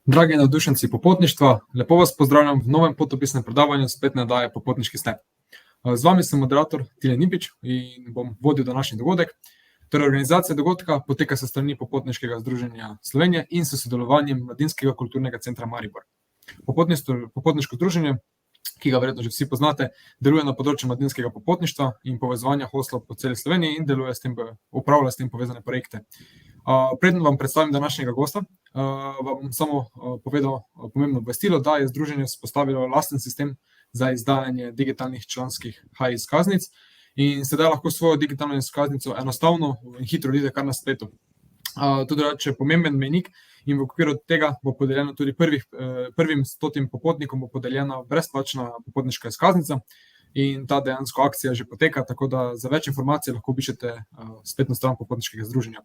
Dragi navdušenci popotništva, lepo vas pozdravljam v novem potopisnem predavanju spletne oddaje Popotniški step. Z vami sem moderator Tilen Nipič in bom vodil današnji dogodek. Torej, organizacija dogodka poteka s strani Popotniškega združenja Slovenije in s sodelovanjem Mladinskega kulturnega centra Maribor. Popotniško združenje, ki ga verjetno že vsi poznate, deluje na področju mladinskega popotništva in povezovanja hoslov po celi Sloveniji in upravlja s tem povezane projekte. Preden vam predstavim današnjega gosta, vam bom samo povedal pomembno obvestilo, da je združenje vzpostavilo lasten sistem za izdajanje digitalnih članskih izkaznic in sedaj lahko svojo digitalno izkaznico enostavno in hitro vidite kar na spletu. To je pomemben mejnik in v okviru tega bo podeljeno tudi prvim 100 popotnikom bo podeljena brezplačna popotniška izkaznica in ta dejansko akcija že poteka, tako da za več informacij lahko obiščete spletno stran Popotniškega združenja.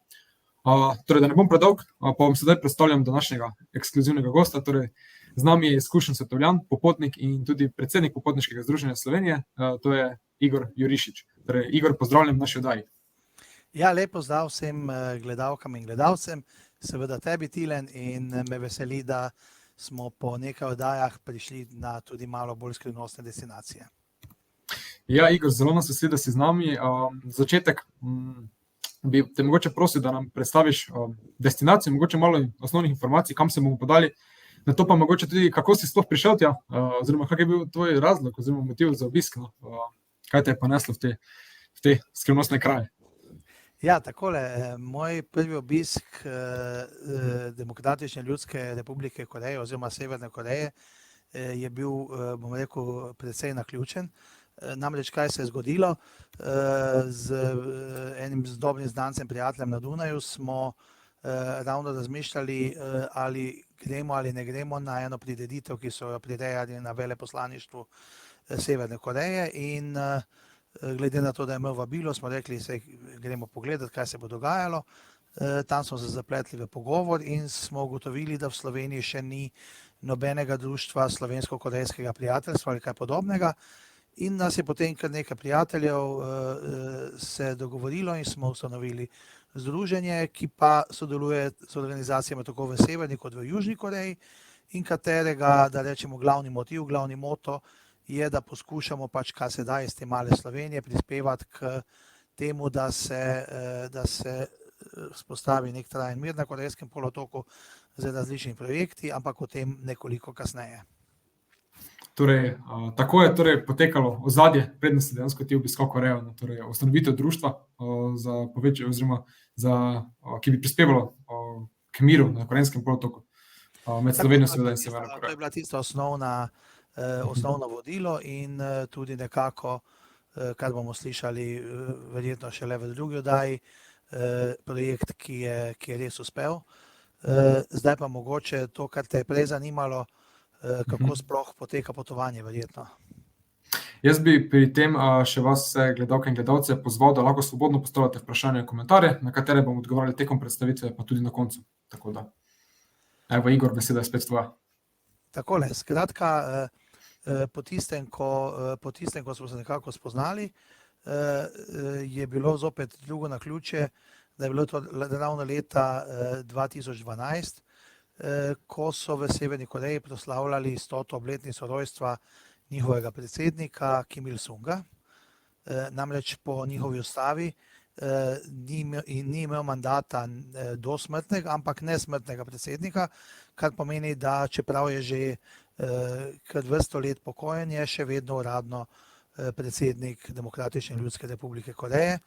Torej, da ne bom predolg, pa vam sedaj predstavljam današnjega ekskluzivnega gosta. Torej, z nami je izkušen svetovljan, popotnik in tudi predsednik Popotniškega združenja Slovenije, to je Igor Jurišič. Torej, Igor, pozdravljen v naši oddaji. Ja, lep pozdrav vsem gledalkam in gledalcem, seveda tebi, Tilen, in me veseli, da smo po nekaj oddajah prišli na tudi malo bolj skrivnostne destinacije. Ja, Igor, zelo nas veseli, da si z nami. Začetek bi te mogoče prosil, da nam predstaviš destinacijo, mogoče malo osnovnih informacij, kam se bomo podali, na to pa mogoče tudi, kako si sploh prišel tja, oziroma kak je bil tvoj razlog oziroma motiv za obisk, kaj te je poneslo v te skrivnostne kraje. Ja, takole, moj prvi obisk Demokratične ljudske republike Koreje oziroma Severne Koreje je bil, bom rekel, precej naključen. Namreč, kaj se je zgodilo, z enim dobrim znancem, prijateljem na Dunaju smo ravno razmišljali, ali gremo ali ne gremo na eno prireditev, ki so jo prirejali na veleposlaništvu Severne Koreje, in glede na to, da je imel vabilo, smo rekli, se gremo pogledati, kaj se bo dogajalo. Tam smo se zapletli v pogovor in smo ugotovili, da v Sloveniji še ni nobenega društva slovensko-korejskega prijateljstva ali kaj podobnega. In nas je potem kar nekaj prijateljev se dogovorilo in smo ustanovili združenje, ki pa sodeluje z organizacijami tako v Severni kot v Južni Koreji in katerega, da rečemo, glavni motiv, glavni moto je, da poskušamo pač, kar se da iz te male Slovenije, prispevati k temu, da se vzpostavi nek trajen mir na Korejskem polotoku z različnimi projekti, ampak o tem nekoliko kasneje. Torej, tako je potekalo ozadje, preden si dejansko ti obiskal Korejo, torej ustanovitev društva ki bi prispevalo k miru na Korejskem polotoku med Slovenijo seveda in Severno Korejo. To je bila tista osnovno vodilo in tudi nekako, kar bomo slišali verjetno šele v drugi oddaji, projekt, ki je res uspel. Zdaj pa mogoče to, kar te je prej zanimalo, kako sploh poteka potovanje, verjetno. Jaz bi pri tem še vas, gledalke in gledalce, pozval, da lahko svobodno postavljate vprašanja in komentarje, na katere bomo odgovarjali tekom predstavitve, pa tudi na koncu. Tako da, evo, Igor, beseda je spet tvoja. Takole, skratka, po tistem, ko smo se nekako spoznali, je bilo zopet drugo naključje, da je bilo to ravno leta 2012, ko so v Severni Koreji proslavljali 100. obletnico rojstva njihovega predsednika Kim Il-sunga. Namreč po njihovi ustavi ni imel mandata dosmrtnega, ampak nesmrtnega predsednika, kar pomeni, da čeprav je že kar vrsto let pokojen, je še vedno uradno predsednik Demokratične ljudske republike Koreje.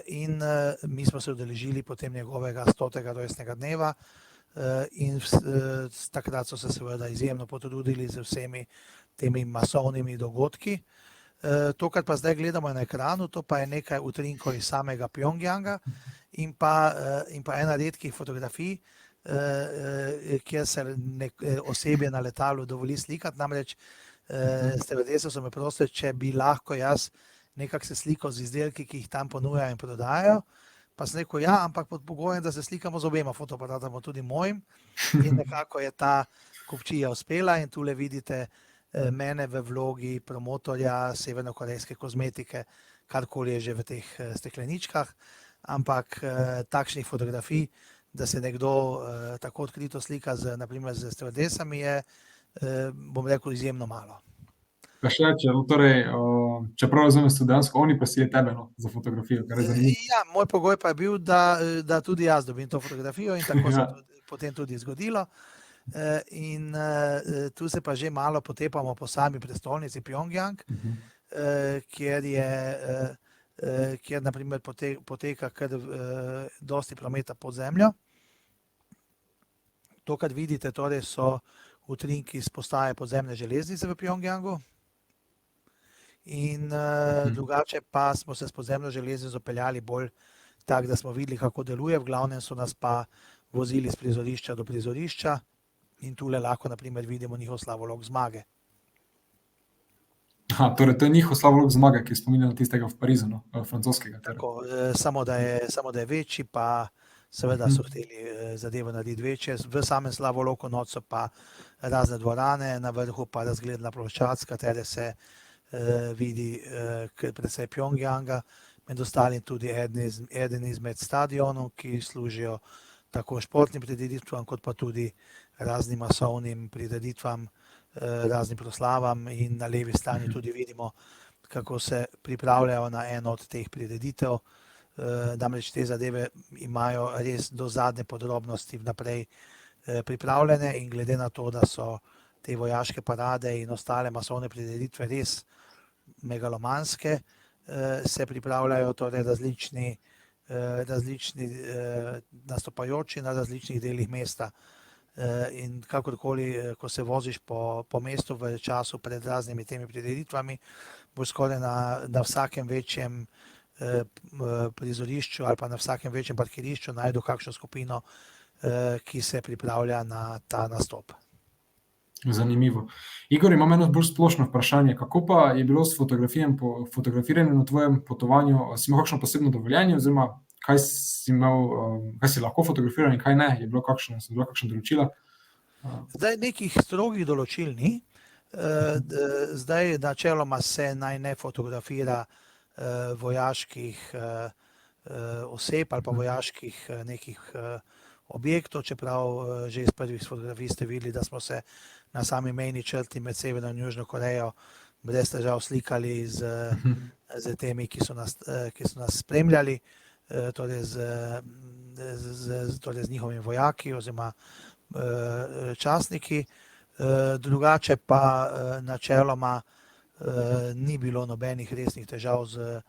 In mi smo se udeležili potem njegovega 100. rojstnega dneva in takrat so se seveda izjemno potrudili z vsemi temi masovnimi dogodki. To, kar pa zdaj gledamo na ekranu, to pa je nekaj utrinkov iz samega Pjongjanga in pa ena redkih fotografij, kjer se osebje na letalu dovoli slikati. Namreč stevardese so me prosile, če bi lahko jaz nekako se slikal z izdelki, ki jih tam ponujajo in prodajajo. Pa sem rekel, ja, ampak pod pogojem, da se slikamo z obema fotoaparatoma, tudi mojim. In nekako je ta kupčija uspela in tule vidite mene v vlogi promotorja severnokorejske kozmetike, karkoli je že v teh stekleničkah. Ampak takšnih fotografij da se nekdo tako odkrito slika naprimer z stevardesami, je, bom rekel, izjemno malo. Pa še, torej, čeprav razumem, so dejansko oni prosili tebe za fotografijo, kar je zanimivo. Ja, moj pogoj pa je bil, da tudi jaz dobim to fotografijo in tako se je potem tudi zgodilo. In tu se pa že malo potepamo po sami prestolnici Pjongjang, kjer naprimer poteka kar dosti prometa pod zemljo. To, kar vidite, torej so utrinki iz postaje podzemne železnice v Pjongjangu. In drugače pa smo se s podzemno železnico peljali bolj tako, da smo videli, kako deluje. V glavnem so nas pa vozili z prizorišča do prizorišča in tule lahko naprimer vidimo njihov slavolok zmage. Aha, torej to je njihov slavolok zmage, ki je spominjal tistega v Parizu, no, francoskega. Tako, samo da je večji, pa seveda so hteli zadevo narediti večje. V samem slavoloku not so pa razne dvorane, na vrhu pa razgledna ploščad, s katere se vidi precej Pjongjanga, med ostalim tudi eden izmed stadionov, ki služijo tako športnim prireditvam, kot pa tudi raznim masovnim prireditvam, raznim proslavam, in na levi strani tudi vidimo, kako se pripravljajo na eno od teh prireditev. Namreč te zadeve imajo res do zadnje podrobnosti vnaprej pripravljene in glede na to, da so te vojaške parade in ostale masovne prireditve res megalomanske, se pripravljajo torej različni nastopajoči na različnih delih mesta. In kakorkoli, ko se voziš po mestu v času pred raznimi temi prireditvami, boš skoraj na vsakem večjem prizorišču ali pa na vsakem večjem parkirišču najdel kakšno skupino, ki se pripravlja na ta nastop. Zanimivo. Igor, imam eno bolj splošno vprašanje. Kako pa je bilo s fotografiranjem na tvojem potovanju? Si imel kakšno posebno dovoljenje, oziroma kaj si lahko fotografiral in kaj ne? So bila kakšna določila? Zdaj nekih strogih določil ni. Zdaj načeloma se naj ne fotografira vojaških oseb ali pa vojaških nekih objektov, čeprav že iz prvih fotografij ste videli, da smo se na sami mejni črti med Severno in Južno Korejo brez težav slikali z temi, ki so nas spremljali, torej z njihovimi vojaki oziroma častniki. Drugače pa načeloma ni bilo nobenih resnih težav z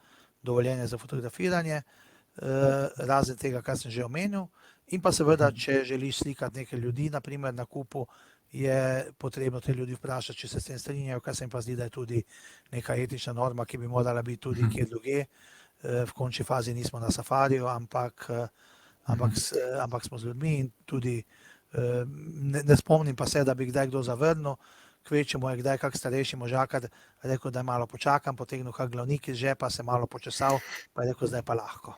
dovoljenjem za fotografiranje, razen tega, kar sem že omenil. In pa seveda, če želiš slikati nekaj ljudi, naprimer na kupu, je potrebno te ljudi vprašati, če se s tem strinjajo, kar se mi pa zdi, da je tudi neka etična norma, ki bi morala biti tudi kje drugje. V končni fazi nismo na safariju, ampak smo z ljudmi in tudi ne spomnim pa se, da bi kdaj kdo zavrnil. Kvečemu je kdaj kak starejši možakar rekel, da malo počakam, potegnil kak glavnik iz žepa, se malo počesal, pa je rekel, zdaj pa lahko.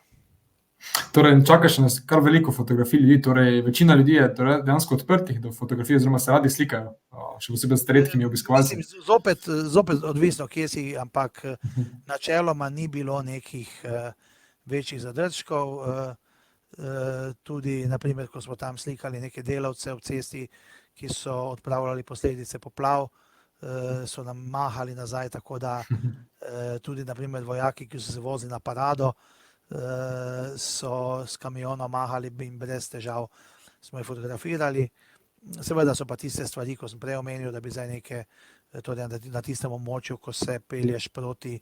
Torej, čakaš nas kar veliko fotografij ljudi, torej večina ljudi je dejansko odprtih do fotografije, oziroma se radi slikajo, še posebej s redkimi obiskovalci. Zopet odvisno, kje si, ampak načeloma ni bilo nekih večjih zadržkov. Tudi, naprimer, ko smo tam slikali neke delavce ob cesti, ki so odpravljali posledice poplav, so nam mahali nazaj, tako da tudi, naprimer, vojaki, ki so se vozili na parado, so s kamionom mahali in brez težav smo jih fotografirali. Seveda so pa tiste stvari, ko sem prej omenil, da bi zdaj neke, torej na tistem območju, ko se pelješ proti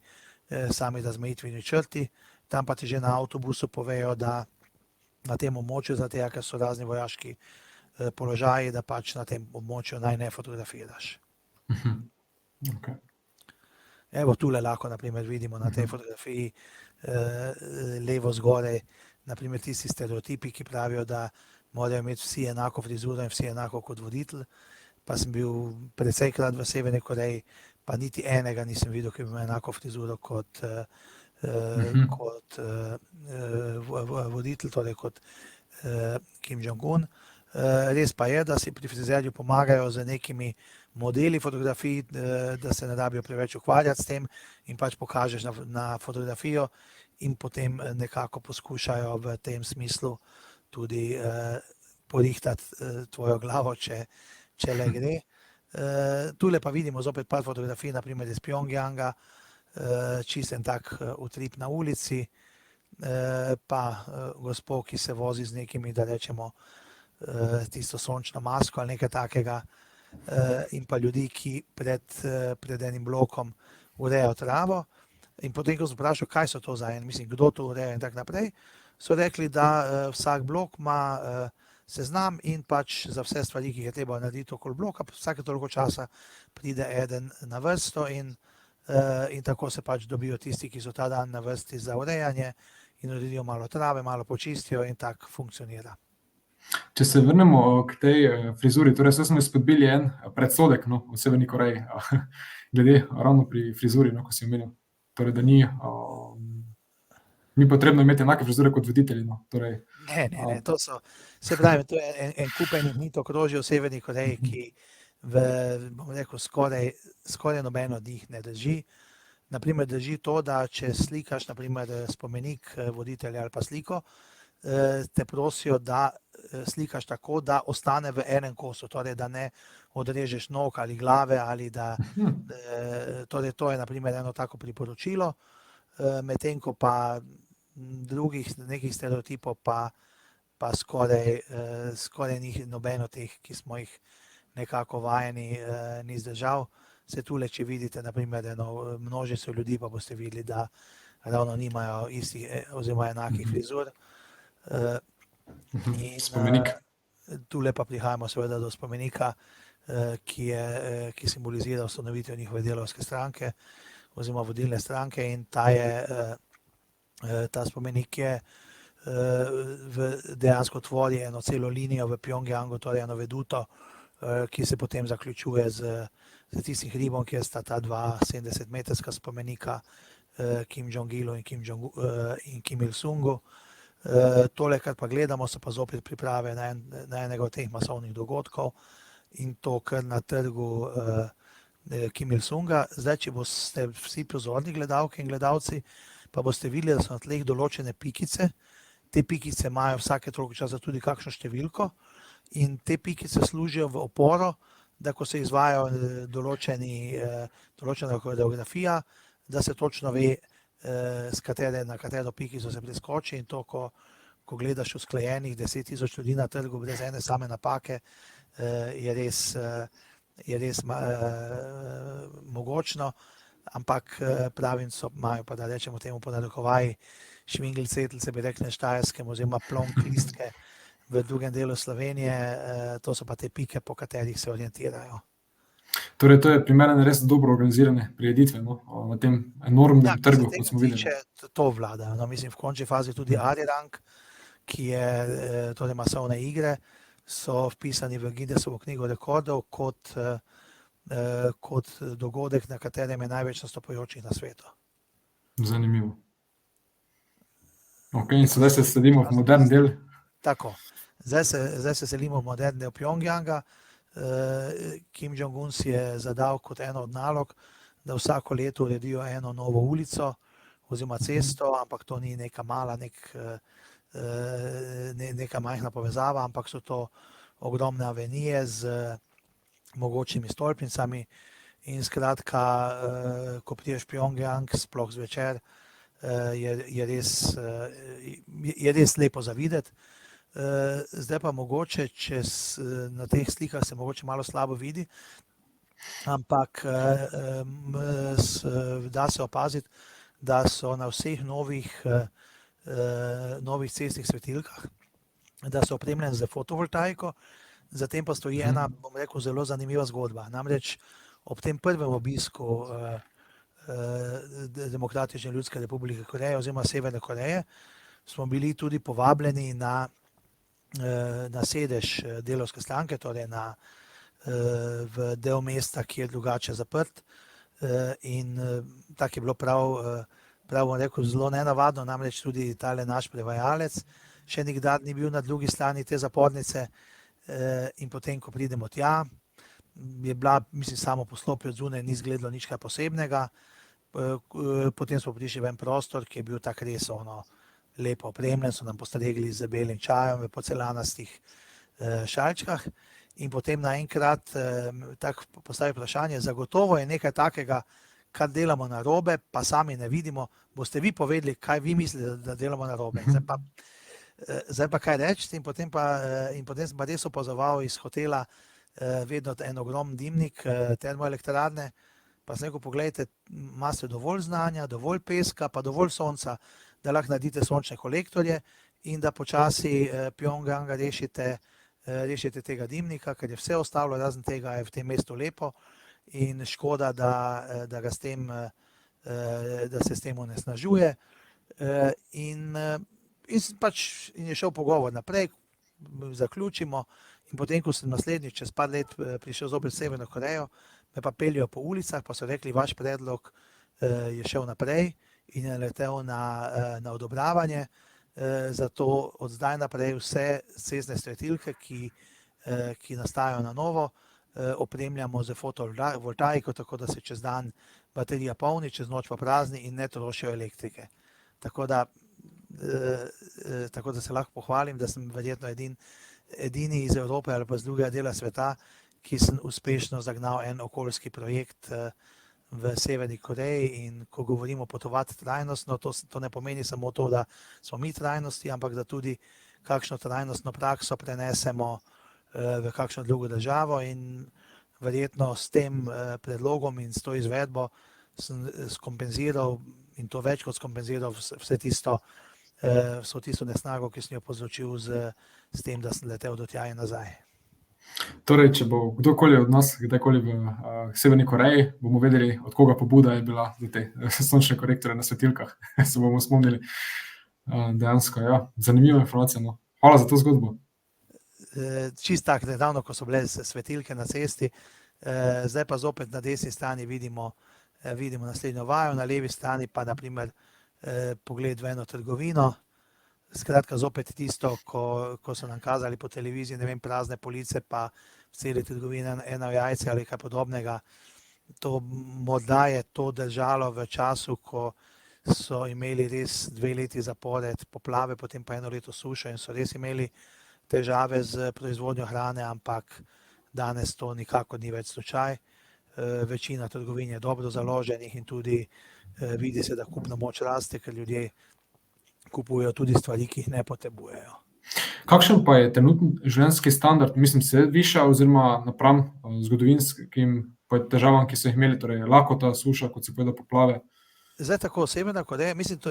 sami razmejitveni črti, tam pa ti že na avtobusu povejo, da na tem območju, zato ker so razni vojaški položaji, da pač na tem območju naj ne fotografiraš. Okay. Evo, tule lahko naprimer vidimo na tej fotografiji levo zgoraj, naprimer tisti stereotipi, ki pravijo, da morajo imeti vsi enako frizuro in vsi enako kot voditelj. Pa sem bil precejkrat v Severni Koreji, pa niti enega nisem videl, ki bi imel enako frizuro kot voditelj, torej kot Kim Jong-un. Res pa je, da si pri frizerju pomagajo z nekimi modeli fotografij, da se ne rabijo preveč ukvarjati s tem in pač pokažeš na fotografijo in potem nekako poskušajo v tem smislu tudi porihtati tvojo glavo, če le gre. Tule pa vidimo zopet par fotografij, naprimer iz Pjongjanga, čisten tak utrip na ulici, pa gospod, ki se vozi z nekimi, da rečemo, tisto sončno masko ali nekaj takega, in pa ljudi, ki pred enim blokom urejajo travo. In potem, ko sem vprašal, kaj so to za en, mislim, kdo to ureja in tako naprej, so rekli, da vsak blok ima seznam in pač za vse stvari, ki jih je treba narediti okoli bloka, vsake toliko časa pride eden na vrsto in tako se pač dobijo tisti, ki so ta dan na vrsti za urejanje in uredijo malo trave, malo počistijo in tako funkcionira. Če se vrnemo k tej frizuri, torej vse smo izpodbili en predsodek v Severni Koreji, glede ravno pri frizuri, ko si omenil, torej da ni potrebno imeti enake frizure kot voditelji. Torej, Ne, to so, se pravi, to je en kup enih mitov krožijo v Severni Koreji, ki bom rekel, skoraj noben od njih ne drži. Naprimer drži to, da če slikaš naprimer spomenik voditelja ali pa sliko, te prosijo, da slikaš tako, da ostane v enem kosu, torej da ne odrežeš nog ali glave ali da, torej to je naprimer eno tako priporočilo, medtem ko pa drugih nekih stereotipov pa skoraj ni noben od teh, ki smo jih nekako vajeni, ni zdržal. Se tule, če vidite naprimer eno množico ljudi, pa boste videli, da ravno nimajo istih oziroma enakih frizur. Spomenik. Tule pa prihajamo seveda do spomenika, ki simbolizira ustanovitev njihove delavske stranke oziroma vodilne stranke in ta spomenik je dejansko tvori eno celo linijo v Pjongjangu, torej eno veduto, ki se potem zaključuje z tistim hribom, kjer sta ta dva 70-metrska spomenika Kim Jong-ilu in Kim Il-sungu. Tole, kar pa gledamo, so pa zopet priprave na enega od teh masovnih dogodkov in to kar na trgu Kim Il-sunga. Zdaj, če boste vsi pozorni gledalke in gledalci, pa boste videli, da so na tleh določene pikice. Te pikice imajo vsake toliko časa tudi kakšno številko in te pikice služijo v oporo, da ko se izvajajo določena koreografija, da se točno ve, na katero pikico se preskoči in to, ko gledaš usklajenih 10.000 ljudi na trgu brez ene same napake, je res mogočno, ampak pravim, imajo pa, da rečemo temu po narekovaji, šmingelcetlce, bi rekli na Štajerskem, oziroma plonk listke v drugem delu Slovenije, to so pa te pike, po katerih se orientirajo. Torej, to je primerno res dobro organizirane prireditve na tem enormnem trgu, kot smo videli. To vlada. Mislim, v končni fazi tudi Arirang, ki je torej masovne igre, so vpisani v Guinnessovo knjigo rekordov kot dogodek, na katerem je največ nastopajočih na svetu. Zanimivo. Ok, in sedaj se selimo v modern del. Tako. Zdaj se selimo v modern del Pjongjanga. Kim Jong-un si je zadal kot eno od nalog, da vsako leto uredijo eno novo ulico oziroma cesto, ampak to ni neka mala, neka majhna povezava, ampak so to ogromne avenije z mogočimi stolpnicami in skratka, ko prideš v Pjongjang, sploh zvečer, je res lepo za videti. Zdaj pa mogoče, na teh slikah se mogoče malo slabo vidi, ampak da se opaziti, da so na vseh novih cestnih svetilkah, da so opremljene z fotovoltaiko, zatem pa stoji ena, bom rekel, zelo zanimiva zgodba. Namreč ob tem prvem obisku Demokratične ljudske republike Koreje oziroma Severne Koreje smo bili tudi povabljeni na sedež delavske stranke, torej v del mesta, ki je drugače zaprt, in tako je bilo prav bom rekel, zelo nenavadno, namreč tudi tale naš prevajalec še nikdar ni bil na drugi strani te zapornice, in potem, ko pridemo tja, je bila, mislim, samo poslopje od zunaj, ni izgledalo nič kaj posebnega, potem smo prišli v en prostor, ki je bil tak res lepo opremljen, so nam postregli z belim čajem v porcelanastih šalčkah in potem naenkrat tako postavi vprašanje, zagotovo je nekaj takega, kar delamo narobe, pa sami ne vidimo, boste vi povedali, kaj vi mislite, da delamo narobe. Zdaj pa kaj reči in potem sem pa res opazoval iz hotela vedno en ogromen dimnik termoelektrarne, pa sem rekel, poglejte, imate dovolj znanja, dovolj peska, pa dovolj sonca, da lahko naredite sončne kolektorje in da počasi Pjongjanga rešite tega dimnika, ker je vse ostalo, razen tega je v tem mestu lepo in škoda, da se s tem onesnažuje. In je šel pogovor naprej, zaključimo in potem, ko sem naslednjič čez par let prišel zopet v Severno Korejo, me pa peljejo po ulicah, pa so rekli, vaš predlog je šel naprej in je letel na odobravanje, zato od zdaj naprej vse cestne svetilke, ki nastajajo na novo, opremljamo z fotovoltaiko, tako da se čez dan baterija polni, čez noč pa prazni in ne trošijo elektrike. Tako da se lahko pohvalim, da sem verjetno edini iz Evrope ali pa z drugega dela sveta, ki sem uspešno zagnal en okoljski projekt v Severni Koreji. In ko govorimo potovati trajnostno, to ne pomeni samo to, da smo mi trajnosti, ampak da tudi kakšno trajnostno prakso prenesemo v kakšno drugo državo in verjetno s tem predlogom in s to izvedbo sem skompenziral in to več kot skompenziral vso tisto nesnago, ki sem jo povzročil s tem, da sem letel do tja in nazaj. Torej, če bo kdorkoli od nas kdajkoli v Severni Koreji, bomo vedeli, od koga pobuda je bila za te sončne korektore na svetilkah. Se bomo spomnili. Dejansko, ja, zanimiva informacija. No. Hvala za to zgodbo. Čist tak, nedavno, ko so bile svetilke na cesti, zdaj pa zopet na desni strani vidimo naslednjo vajo, na levi strani pa naprimer pogled v eno trgovino. Skratka, zopet tisto, ko so nam kazali po televiziji, ne vem, prazne police, pa v celi trgovini eno jajce ali kaj podobnega. To morda je to držalo v času, ko so imeli res 2 leti zapored poplave, potem pa 1 leto suše in so res imeli težave z proizvodnjo hrane, ampak danes to nikakor ni več slučaj. Večina trgovin je dobro založenih in tudi vidi se, da kupna moč raste, ker ljudje kupujejo tudi stvari, ki jih ne potrebujejo. Kakšen pa je trenutni življenjski standard, mislim, se viša oziroma napram zgodovinskim težavam, ki so jih imeli, torej lakota, suša, kot se povedal, poplave? Zdaj tako, Severna Koreja, mislim, to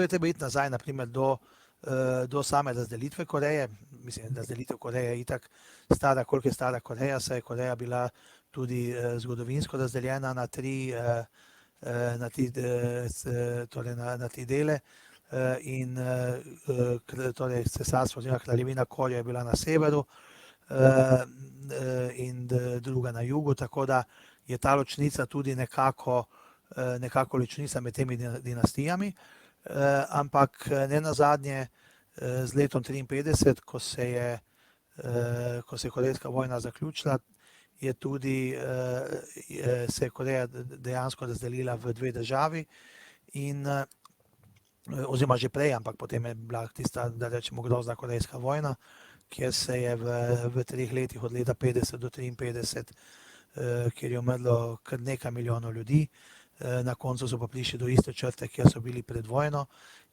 je treba iti nazaj, naprimer do same razdelitve Koreje. Mislim, razdelitev Koreje je itak stara, koliko je stara Koreja, saj je Koreja bila tudi zgodovinsko razdeljena na tri dele. In torej cesarstvo oziroma kraljevina Korjo je bila na severu in druga na jugu, tako da je ta ločnica tudi nekako ločnica med temi dinastijami, ampak ne nazadnje z letom 1953, ko se je Korejska vojna zaključila, je tudi se je Koreja dejansko razdelila v 2 državi in oziroma že prej, ampak potem je bila tista, da rečemo, grozna Korejska vojna, kjer se je v 3 letih od leta 50 do 53, kjer je umrlo kar nekaj milijonov ljudi. Na koncu so pa prišli do iste črte, kjer so bili pred vojno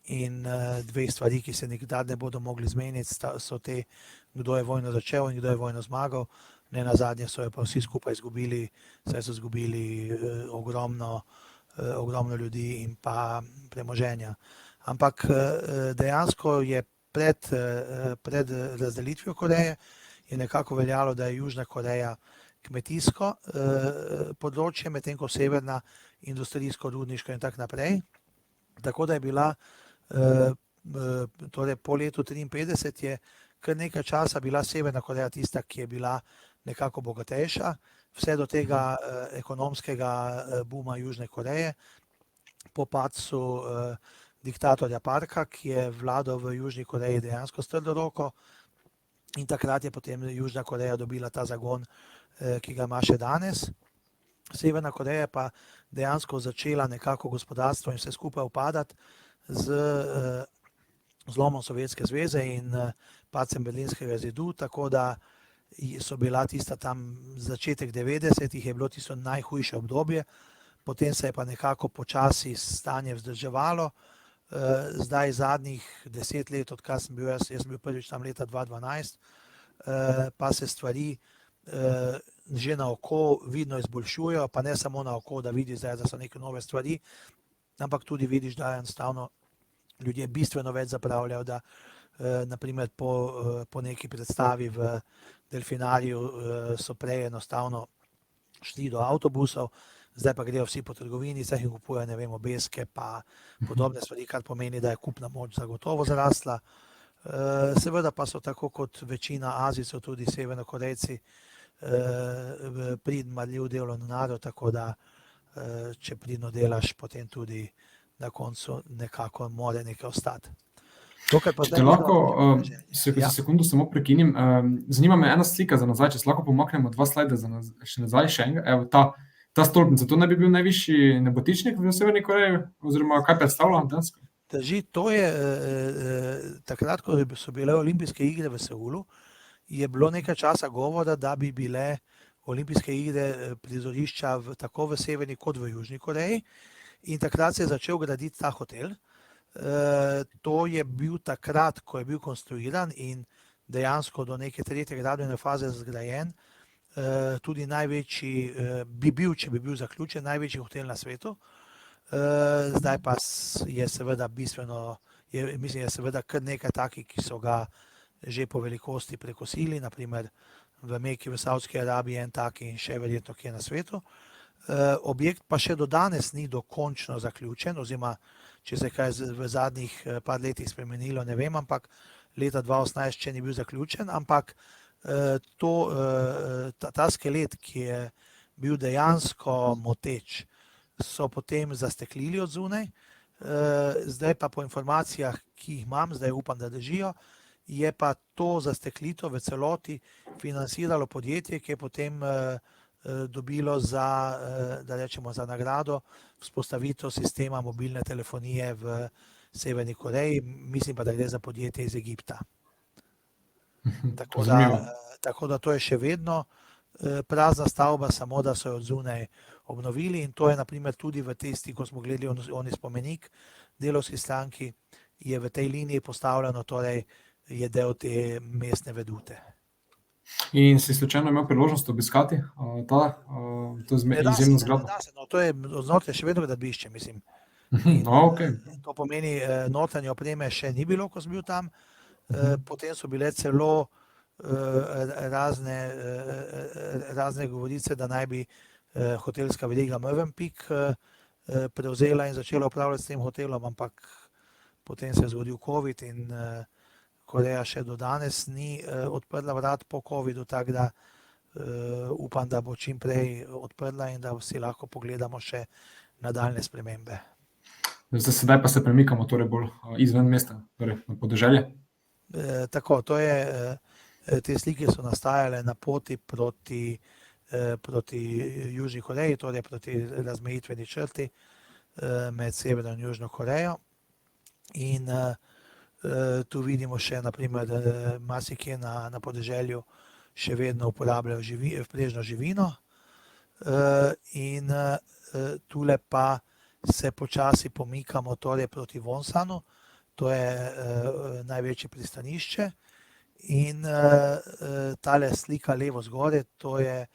in 2 stvari, ki se nikdar ne bodo mogli zmeniti, so te, kdo je vojno začel in kdo je vojno zmagal. Ne nazadnje so jo pa vsi skupaj izgubili, saj so izgubili ogromno ljudi in pa premoženja. Ampak dejansko je pred razdelitvijo Koreje je nekako veljalo, da je Južna Koreja kmetijsko področje, medtem ko severna industrijsko, rudniško in tako naprej. Tako da je bila torej po letu 1953 je kar nekaj časa bila Severna Koreja tista, ki je bila nekako bogatejša, vse do tega ekonomskega buma Južne Koreje, po padcu diktatorja Parka, ki je vladal v Južni Koreji dejansko s trdo roko in takrat je potem Južna Koreja dobila ta zagon, ki ga ima še danes. Severna Koreja pa dejansko začela nekako gospodarstvo in vse skupaj upadati zlomom Sovjetske zveze in padcem Berlinskega zidu, tako da so bila tista tam začetek 90-ih, je bilo tisto najhujše obdobje, potem se je pa nekako počasi stanje vzdrževalo. Zdaj zadnjih 10 let, odkar sem bil jaz sem bil prvič tam leta 2012, pa se stvari že na oko vidno izboljšujejo, pa ne samo na oko, da vidiš zdaj, da so neke nove stvari, ampak tudi vidiš, da enostavno ljudje bistveno več zapravljajo, da naprimer po neki predstavi v delfinariju so prej enostavno šli do avtobusov, zdaj pa grejo vsi po trgovinicah in kupujejo, ne vem, obeske pa podobne stvari, kar pomeni, da je kupna moč zagotovo zarasla. Seveda pa so tako kot večina Azijcev tudi Severnokorejci pridn, marljiv delovni narod, tako da če pridno delaš, potem tudi na koncu nekako mora nekaj ostati. Če te lahko za sekundo samo prekinim, zanima me ena slika za nazaj, če se lahko pomaknemo 2 slajda še nazaj, še enega, evo ta stolpnica, to naj bi bil najvišji nebotičnik v Severni Koreji, oziroma kaj predstavlja dejansko? Drži, to je takrat, ko so bile olimpijske igre v Seulu, je bilo nekaj časa govora, da bi bile olimpijske igre prizorišča tako v Severni kot v Južni Koreji, in takrat se je začel graditi ta hotel. To je bil takrat, ko je bil konstruiran in dejansko do neke 3. gradbene faze zgrajen, tudi največji, bi bil, če bi bil zaključen, največji hotel na svetu. Zdaj pa je seveda bistveno, mislim, je seveda kar nekaj takih, ki so ga že po velikosti prekosili, naprimer v Meki v Savdski Arabiji en tak in še verjetno kje na svetu. Objekt pa še do danes ni dokončno zaključen, oziroma če se kaj v zadnjih par letih spremenilo, ne vem, ampak leta 2018 še ni bil zaključen, ampak ta skelet, ki je bil dejansko moteč, so potem zasteklili od zunaj. Zdaj pa po informacijah, ki jih imam, zdaj upam, da držijo, je pa to zasteklitev v celoti financiralo podjetje, ki je potem dobilo da rečemo za nagrado vzpostavitev sistema mobilne telefonije v Severni Koreji, mislim pa, da gre za podjetje iz Egipta. Tako da to je še vedno prazna stavba, samo da so jo od zunaj obnovili, in to je naprimer tudi v tisti, ko smo gledali oni spomenik delavski stranki, je v tej liniji postavljeno, torej je del te mestne vedute. In si slučajno imel priložnost obiskati to izjemno zgradbo? Da se, to je znotraj še vedno gradbišče, mislim. Okay. To pomeni, notranje opreme še ni bilo, ko sem bil tam, potem so bile celo razne govorice, da naj bi hotelska veriga Mövenpick prevzela in začela upravljati s tem hotelom, ampak potem se je zgodil COVID in Koreja še do danes ni odprla vrat po covidu, tako da upam, da bo čim prej odprla in da vsi lahko pogledamo še nadaljne spremembe. Sedaj pa se premikamo torej bolj izven mesta, torej na podeželje? Tako, te slike so nastajale na poti proti Južni Koreji, torej proti razmejitveni črti med Severno in Južno Korejo. In tu vidimo še, naprimer, marsikje na podeželju še vedno uporabljajo prežno živino. In tule pa se počasi pomikamo torej proti Wonsanu, to je največje pristanišče. In tale slika levo zgoraj, to je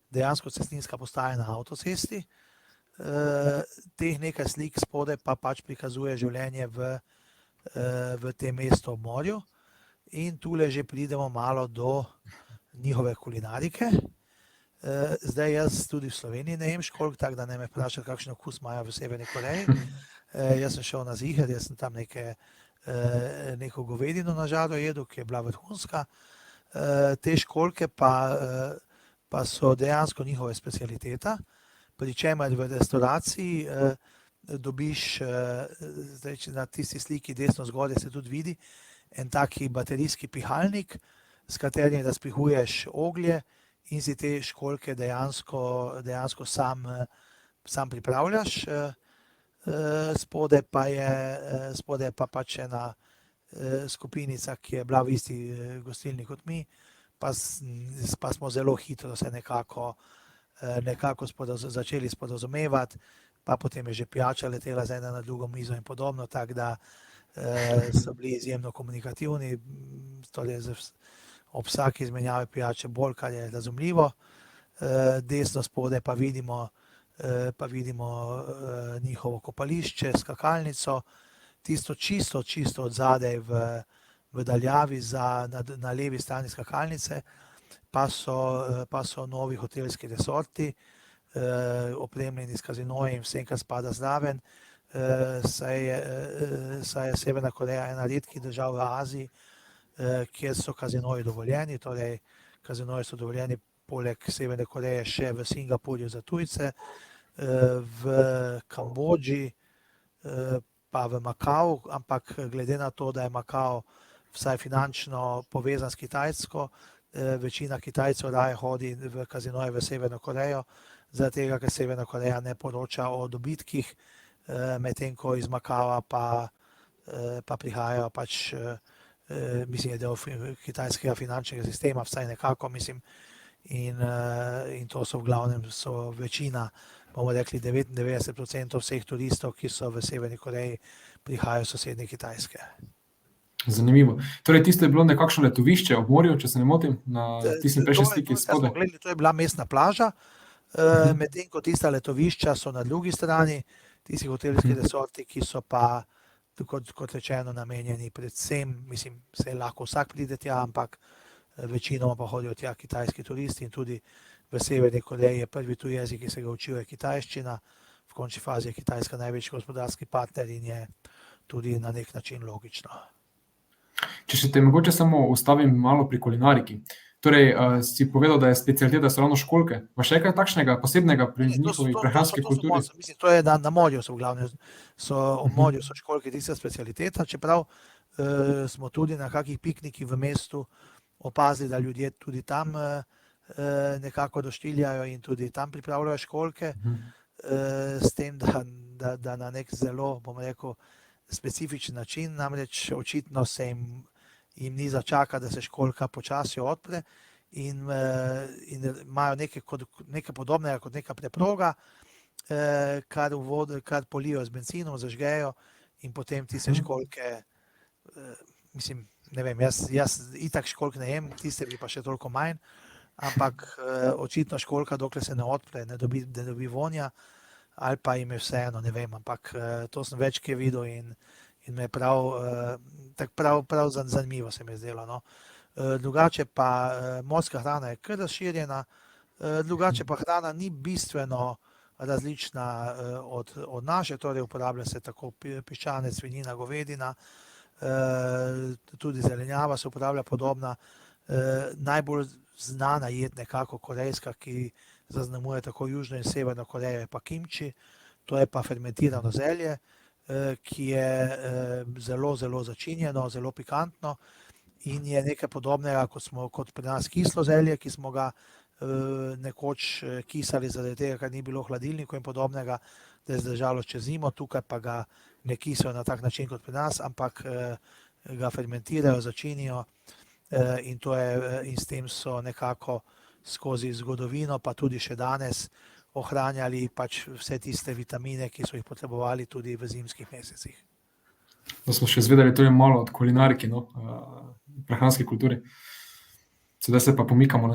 dejansko cestninska postaja na avtocesti. Teh nekaj slik spodaj pa pač prikazuje življenje v tem mestu ob morju. In tule že pridemo malo do njihove kulinarike. Zdaj jaz tudi v Sloveniji ne jem školjk, tako da ne me vprašati, kakšen okus imajo v Severni Koreji. Jaz sem šel na Ziher, jaz sem tam neko govedino na žaru jedel, ki je bila vrhunska. Te školjke pa so dejansko njihova specialiteta, pri čemer v restauraciji dobiš, zdaj na tisti sliki desno zgoraj se tudi vidi, en taki baterijski pihalnik, s katerim razpihuješ oglje in si te školjke dejansko sam pripravljaš. Spodaj pa pač skupinica, ki je bila v isti gostilni kot mi, pa smo zelo hitro se nekako začeli sporazumevati, pa potem je že pijača letela z ena na drugo mizo in podobno, tako da so bili izjemno komunikativni, torej ob vsaki izmenjavi pijače bolj, kar je razumljivo. Desno spodaj pa vidimo njihovo kopališče, skakalnico, tisto čisto od zadaj v daljavi na levi strani skakalnice, pa so novi hotelski resorti, opremljeni s kazinoji in vsem, kar spada zraven, saj je Severna Koreja ena redkih držav v Aziji, kjer so kazinoji dovoljeni, torej kazinoji so dovoljeni poleg Severne Koreje še v Singapurju za tujce, v Kambodži, pa v Makau, ampak glede na to, da je Makau vsaj finančno povezan s Kitajsko, večina Kitajcev raje hodi v kazinoje v Severno Korejo, zaradi tega, ker Severna Koreja ne poroča o dobitkih, medtem ko iz Makaua pa prihajajo pač, mislim, je del kitajskega finančnega sistema, vsaj nekako, mislim, in to so v glavnem, so večina, bomo rekli 99% vseh turistov, ki so v Severni Koreji, prihajajo iz sosednje Kitajske. Zanimivo. Torej, tisto je bilo nekakšno letovišče ob morju, če se ne motim, na tistem prejšnji sliki spodaj. To je bila mestna plaža, medtem ko tista letovišča so na drugi strani, tisti hotelski resorti, ki so pa, kot rečeno, namenjeni predvsem, mislim, se lahko vsak pride tja, ampak večinoma pa hodijo tja kitajski turisti in tudi v Severni Koreji je prvi tuji jezik, ki se ga učijo, je kitajščina, v končni fazi je Kitajska največji gospodarski partner in je tudi na nek način logično. Če se te mogoče samo ustavim malo pri kulinariki. Torej, si povedal, da je specialiteta so ravno školjke. Pa še kaj takšnega posebnega pri njihovi prehranski kulturi? Mislim, to je na morju so v glavnem, ob morju so školjke tista specialiteta, čeprav smo tudi na kakih piknikih v mestu opazili, da ljudje tudi tam nekako doštiljajo in tudi tam pripravljajo školjke, s tem, da na nek zelo, bom rekel, specifičen način, namreč očitno se jim ni začaka, da se školjka počasi odpre in imajo nekaj podobnega kot neka preproga, kar polijo z bencinom, zažgejo in potem tiste školjke, mislim, ne vem, jaz itak školjk ne jem, tiste bi pa še toliko manj, ampak očitno školjka, dokler se ne odpre, ne dobi vonja, ali pa jim je vseeno, ne vem, ampak to sem večkrat videl in me je prav zanimivo se mi je zdelo, no. Drugače pa morska hrana je kar razširjena, drugače pa hrana ni bistveno različna od naše, torej uporablja se tako piščanec, svinjina, govedina, tudi zelenjava se uporablja podobna, najbolj znana jed nekako korejska, ki zaznamuje tako Južno in Severno Korejo, je pa kimči, to je pa fermentirano zelje, ki je zelo začinjeno, zelo pikantno in je nekaj podobnega, kot pri nas kislo zelje, ki smo ga nekoč kisali zaradi tega, ker ni bilo v hladilniku in podobnega, da je zdržalo čez zimo, tukaj pa ga ne kisijo na tak način kot pri nas, ampak ga fermentirajo, začinijo in s tem so nekako skozi zgodovino, pa tudi še danes ohranjali pač vse tiste vitamine, ki so jih potrebovali tudi v zimskih mesecih. Da smo še izvedeli torej malo od kulinariki, no, prehranski kulturi. Sedaj se pa pomikamo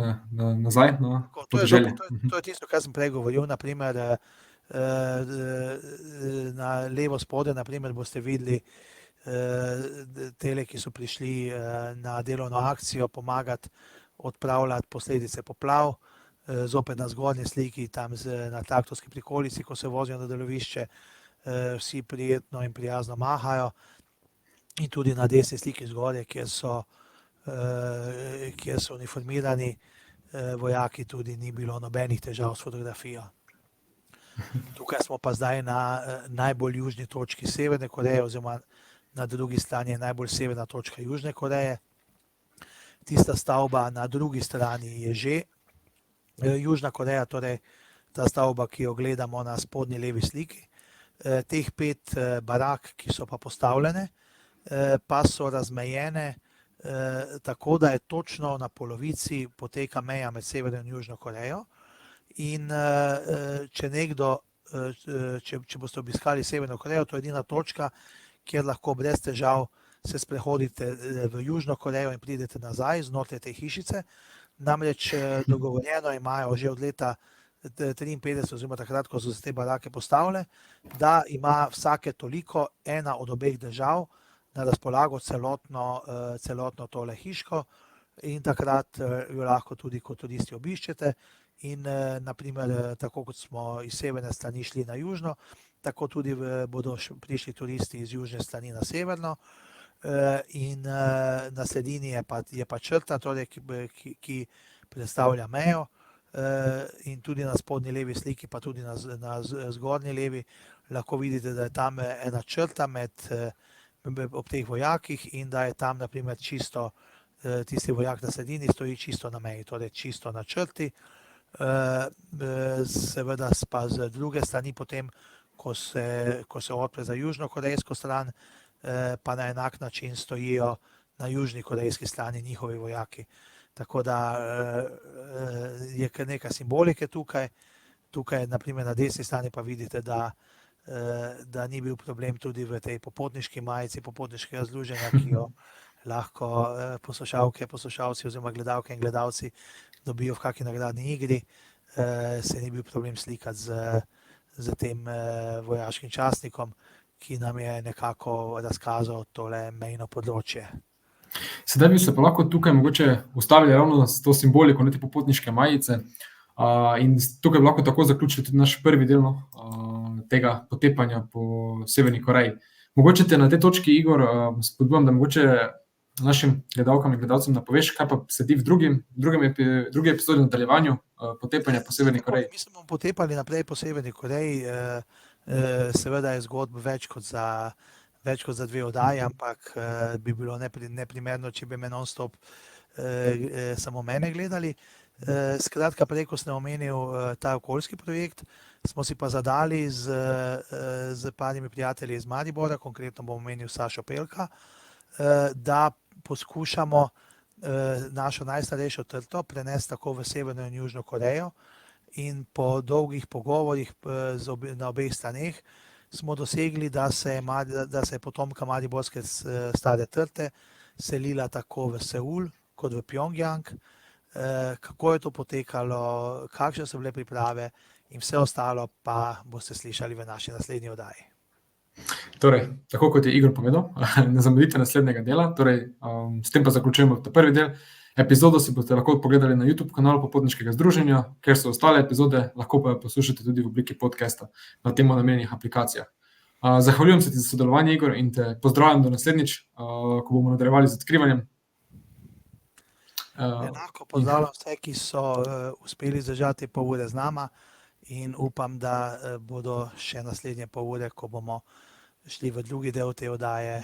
nazaj na podeželje. To je tisto, kar sem prej govoril, naprimer na levo spodaj, naprimer boste videli tele, ki so prišli na delovno akcijo pomagati odpravljati posledice poplav, zopet na zgornji sliki, tam na traktorski prikolici, ko se vozijo na delovišče, vsi prijetno in prijazno mahajo in tudi na desni sliki zgoraj, kjer so uniformirani vojaki, tudi ni bilo nobenih težav s fotografijo. Tukaj smo pa zdaj na najbolj južni točki Severne Koreje, oziroma na drugi strani je najbolj severna točka Južne Koreje. Tista stavba na drugi strani je že Južna Koreja, torej ta stavba, ki jo gledamo na spodnji levi sliki. Teh 5 barak, ki so pa postavljene, pa so razmejene tako, da je točno na polovici poteka meja med Severno in Južno Korejo. In če boste obiskali Severno Korejo, to je edina točka, kjer lahko brez težav se sprehodite v Južno Korejo in pridete nazaj znotraj te hišice. Namreč dogovorjeno imajo že od leta 1953, oziroma takrat, ko so se te barake postavile, da ima vsake toliko ena od obeh držav na razpolago celotno tole hiško in takrat jo lahko tudi kot turisti obiščete. In naprimer, tako kot smo iz severne strani šli na južno, tako tudi bodo prišli turisti iz južne strani na severno. In na sredini je pa črta, torej, ki predstavlja mejo. In tudi na spodnji levi sliki, pa tudi na zgornji levi, lahko vidite, da je tam ena črta ob teh vojakih in da je tam naprimer čisto tisti vojak na sredini stoji čisto na meji, torej čisto na črti. Seveda pa z druge strani potem, ko se odpre za južnokorejsko stran, pa na enak način stojijo na južni korejski strani njihovi vojaki. Tako da je kar nekaj simbolike tukaj. Tukaj naprimer na desni strani pa vidite, da ni bil problem tudi v tej popotniški majici popotniškega združenja, ki jo lahko poslušalke, poslušalci oziroma gledalke in gledalci dobijo v kakšni nagradni igri. Se ni bil problem slikati z tem vojaškim častnikom, ki nam je nekako razkazal tole mejno področje. Sedaj bi se pa lahko tukaj mogoče ustavili ravno s to simboliko, ne te popotniške majice. In tukaj bi lahko tako zaključili tudi naš prvi del tega potepanja po Severni Koreji. Mogoče te na tej točki, Igor, spodbujam, da mogoče našim gledalkam in gledalcem napoveš, kaj pa sledi v drugi epizodi nadaljevanju potepanja po Severni Koreji. Mi smo potepali naprej po Severni Koreji, seveda je zgodb več kot za 2 oddaji, ampak bi bilo neprimerno, če bi me non-stop samo mene gledali. Skratka, prej, ko sem omenil ta okoljski projekt, smo si pa zadali z parimi prijatelji iz Maribora, konkretno bom omenil Sašo Pelka, da poskušamo našo najstarejšo trto prenesti tako v Severno in Južno Korejo. In po dolgih pogovorih na obeh straneh smo dosegli, da se je potomka mariborske stare trte selila tako v Seul kot v Pjongjang. Kako je to potekalo, kakšne so bile priprave in vse ostalo pa boste slišali v naši naslednji oddaji. Torej, tako kot je Igor povedal, ne zamudite naslednjega dela. Torej, s tem pa zaključujemo ta prvi del. Epizodo si boste lahko pogledali na YouTube kanalu Popotniškega združenja, ker so ostale epizode, lahko pa jo poslušate tudi v obliki podcasta na temu namenjenih aplikacijah. Zahvaljujem se ti za sodelovanje, Igor, in te pozdravljam do naslednjič, ko bomo nadaljevali z odkrivanjem. Enako pozdravljam vse, ki so uspeli zdržati pol ure z nama in upam, da bodo še naslednje pol ure, ko bomo šli v drugi del te oddaje,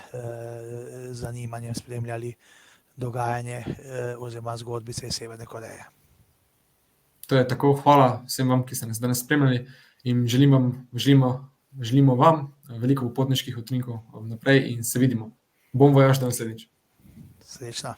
z zanimanjem spremljali dogajanje oziroma zgodbice iz Severne Koreje. To je tako, hvala vsem vam, ki ste nas danes spremljali in želimo vam veliko popotniških utrinkov naprej in se vidimo. Bon voyage do naslednjič. Srečno.